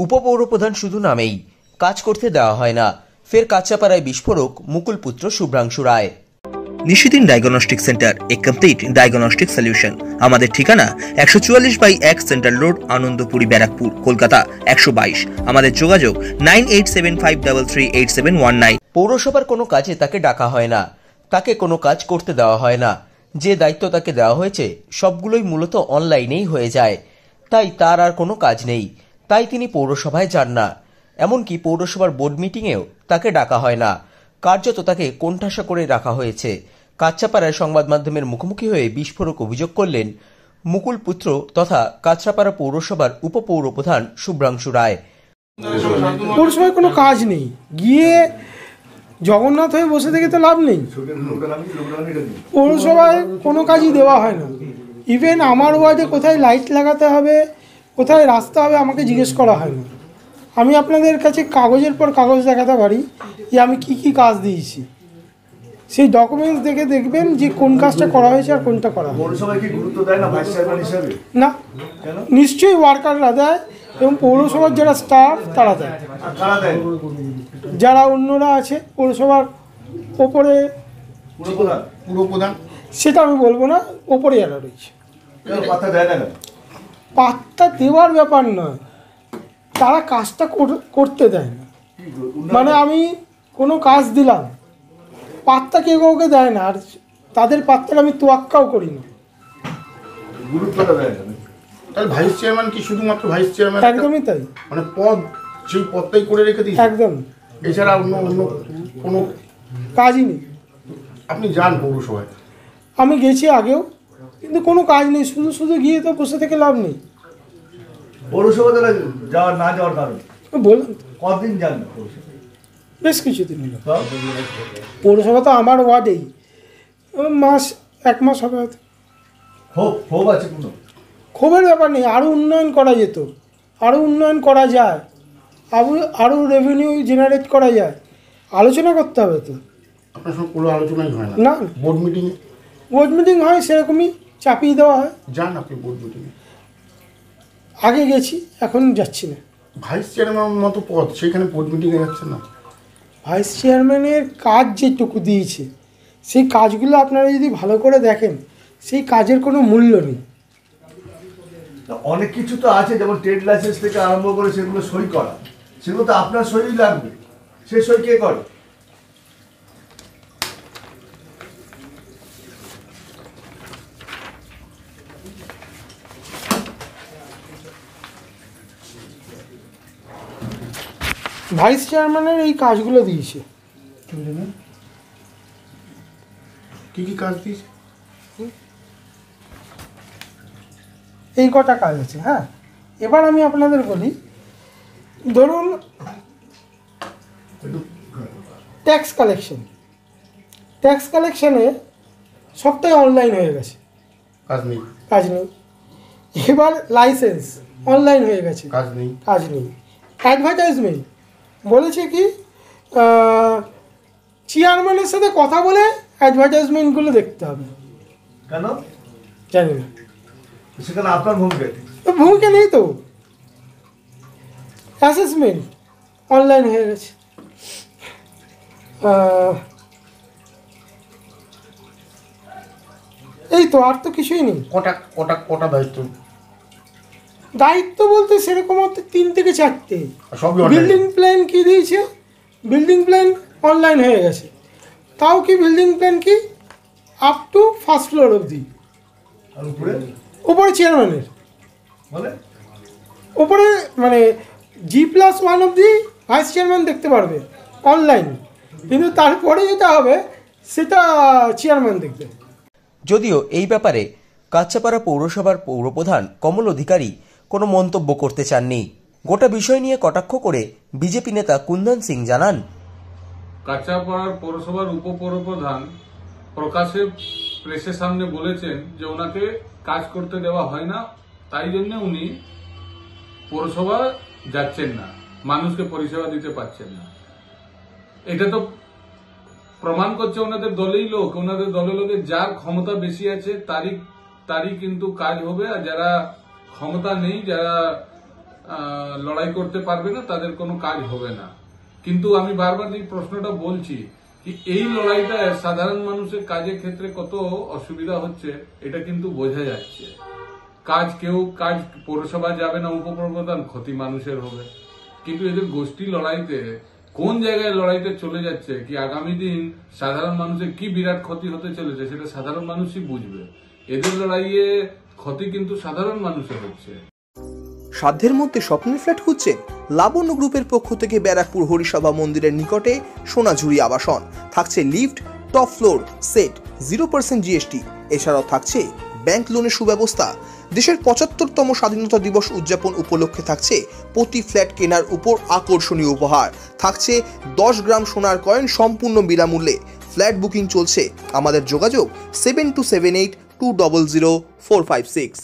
উপপৌরপ্রধান শুধু নামেই, কাজ করতে দেওয়া হয় না। ফের কাঁচাপাড়ায় বিস্ফোরক মুকুল পুত্র শুভ্রাংশু রায়। নিশিদিন ডায়াগনস্টিক সেন্টার, এ কমপ্লিট ডায়াগনস্টিক সলিউশন। আমাদের ঠিকানা 144/1 সেন্ট্রাল রোড, আনন্দপুরি, ব্যারাকপুর, কলকাতা 122। আমাদের যোগাযোগ 9875338719। পৌরসভার কোনো কাজে তাকে ডাকা হয় না, তাকে কোনো কাজ করতে দেওয়া হয় না। যে দায়িত্ব তাকে দেওয়া হয়েছে সবগুলোই মূলত অনলাইনেই হয়ে যায়, তাই তার আর কোনো কাজ নেই। তাই তিনি পৌরসভায় যান না, এমনকি পৌরসভার বোর্ড মিটিংয়েও তাকে ডাকা হয় না। কার্যত তাকে কোণঠাসা করে রাখা হয়েছে। কাঁচাপাড়ায় সংবাদ মাধ্যমের মুখোমুখি হয়ে বিস্ফোরক অভিযোগ করলেন মুকুল পুত্র তথা কাঁচরাপাড়া পৌরসভার উপপৌরপ্রধান শুভ্রাংশু রায়। পৌরসভায় কোনো কাজ নেই, গিয়ে জগন্নাথ হয়ে বসে থেকে তো লাভ নেই। পৌরসভায় কোনো কাজই দেওয়া হয় না। ইভেন আমার ওয়ার্ডে কোথায় লাইট লাগাতে হবে, কোথায় রাস্তা হবে, আমাকে জিজ্ঞেস করা হয় না। আমি আপনাদের কাছে কাগজের পর কাগজ দেখাতে পারি যে আমি কি কি কাজ দিয়েছি। সেই ডকুমেন্টস দেখে দেখবেন যে কোন কাজটা করা হয়েছে আর কোনটা করা হয়নি। না, নিশ্চয়ই ওয়ার্কাররা দেয় এবং পৌরসভার যারা স্টাফ তারা দেয়। যারা অন্যরা আছে পৌরসভার ওপরে, সেটা আমি বলবো না, ওপরে যারা রয়েছে পাত্তা দেওয়ার ব্যাপার নয়, তারা কাজটা করতে দেয় না। মানে আমি কোনো কাজ দিলাম, পাত্তা কেউ কাউকে দেয় না, আর তাদের পাত্তাটা আমি তোয়াক্কাও করি না। তাহলে ভাইস চেয়ারম্যান কি শুধুমাত্র ভাইস চেয়ারম্যান? একদমই তাই, মানে পদ সেই পদটাই করে রেখে দিই একদম। এছাড়া অন্য কোনো কাজই নেই। আপনি যান পৌরসভায়? আমি গেছি আগেও, কিন্তু কোনো কাজ নেই। শুধু শুধু গিয়ে তো বসে থেকে লাভ নেই। পৌরসভা যাওয়ার না যাওয়ার কারণ বললাম কতদিন যান? বেশ কিছুদিন হলো। পৌরসভা তো আমার ওয়ার্ডেই, এক মাস হবে হয়তো। ক্ষোভ আছে? কোনো ক্ষোভের ব্যাপার নেই, আরও উন্নয়ন করা যেত, আরও উন্নয়ন করা যায়, আরও রেভিনিউ জেনারেট করা যায়। আলোচনা করতে হবে তো। আপনার সঙ্গে কোনো আলোচনাই হয় না? বোর্ড মিটিং হয়, সেরকমই চাপিয়ে দেওয়া হয়। যান আপনি বোর্ড মিটিংয়ে? আগে গেছি, এখন যাচ্ছি না। ভাইস চেয়ারম্যান মতো পদ, সেখানে বোর্ড মিটিংয়ে যাচ্ছেন না? ভাইস চেয়ারম্যানের কাজ যেটুকু দিয়েছে, সেই কাজগুলো আপনারা যদি ভালো করে দেখেন, সেই কাজের কোনো মূল্য নেই। অনেক কিছু তো আছে, যেমন ট্রেড লাইসেন্স থেকে আরম্ভ করে সেগুলো সই করা, সেগুলো তো আপনার সই লাগবে। সে সই কে করে? ভাইস চেয়ারম্যানের এই কাজগুলো দিয়েছে। কী কী কাজ দিয়েছে? এই কটা কাজ আছে। হ্যাঁ, এবার আমি আপনাদের বলি, ধরুন ট্যাক্স কালেকশনে সবটাই অনলাইন হয়ে গেছে, কাজ নেই। এবার লাইসেন্স অনলাইন হয়ে গেছে, কাজ নেই। অ্যাডভার্টাইজমেন্ট বলেছে কি, চেয়ারম্যানের সাথে কথা বলে অ্যাডভার্টাইজমেন্টগুলো দেখতে হবে। কেন জানি না, সেখানে আপনার ভূমিকা নেই তো। অ্যাসেসমেন্ট অনলাইন হয়ে গেছে। এই তো, আর তো কিছুই নেই। কটা দায়িত্ব বলতে সেরকম 3 থেকে 4টে। বিল্ডিং প্ল্যান কি দিয়েছে, বিল্ডিং প্ল্যান অনলাইন হয়ে গেছে। তাও কি বিল্ডিং প্ল্যান কি আপ টু ফার্স্ট ফ্লোর অবধি। উপরে চেয়ারম্যানের উপরে মানে G+1 অবধি ভাইস চেয়ারম্যান দেখতে পারবে অনলাইন, কিন্তু তারপরে যেটা হবে সেটা চেয়ারম্যান দেখবে। যদিও এই ব্যাপারে কাঁচাপাড়া পৌরসভার পৌরপ্রধান কমল অধিকারী কোনো মন্তব্য করতে চাননি। গোটা বিষয় নিয়ে কটাক্ষ করে বিজেপি নেতা কুন্দন সিং জানান, কাঁচাপাড়ার পৌরসভার উপপৌরপ্রধান প্রকাশ্যে প্রেসের সামনে বলেছেন যে ওনাকে কাজ করতে দেওয়া হয় না, তাই জন্য উনি পৌরসভা যাচ্ছেন না, মানুষকে পরিষেবা দিতে পারছেন না। এটা তো প্রমাণ করছে ওনাদের দলেই লোক, ওনাদের দলের লোকের যার ক্ষমতা বেশি আছে তারই কিন্তু কাজ হবে, আর যারা ক্ষমতা নেই, যারা লড়াই করতে পারবে না, তাদের কোনো কাজ হবে না। কিন্তু আমি বারবার এই প্রশ্নটা বলছি কি এই লড়াইটা সাধারণ মানুষের কাজের ক্ষেত্রে কত অসুবিধা হচ্ছে এটা কিন্তু বোঝা যাচ্ছে। কাজ পৌরসভা যাবে না, উপপ্রধান, ক্ষতি মানুষের হবে। কিন্তু এদের গোষ্ঠী লড়াইতে কোন জায়গায় লড়াইটা চলে যাচ্ছে, কি আগামী দিন সাধারণ মানুষের কি বিরাট ক্ষতি হতে চলেছে সেটা সাধারণ মানুষই বুঝবে। এদের লড়াইয়ে ক্ষতি কিন্তু সাধারণ মানুষের হচ্ছে। সাধ্যের মধ্যে স্বপ্নের ফ্ল্যাট খুঁজছেন? লাবণ্য গ্রুপের পক্ষ থেকে ব্যারাকপুর হরিসভা মন্দিরের নিকটে সোনাঝুরি আবাসন। থাকছে lift, top floor, set, 0% GST. এছাড়াও থাকছে ব্যাংক লোনের সুব্যবস্থা। দেশের 75তম স্বাধীনতা দিবস উদযাপন উপলক্ষে থাকছে প্রতি ফ্ল্যাট কেনার উপর আকর্ষণীয় উপহার। থাকছে 10 গ্রাম সোনার কয়েন সম্পূর্ণ বিনামূল্যে। ফ্ল্যাট বুকিং চলছে। আমাদের যোগাযোগ 7278200456।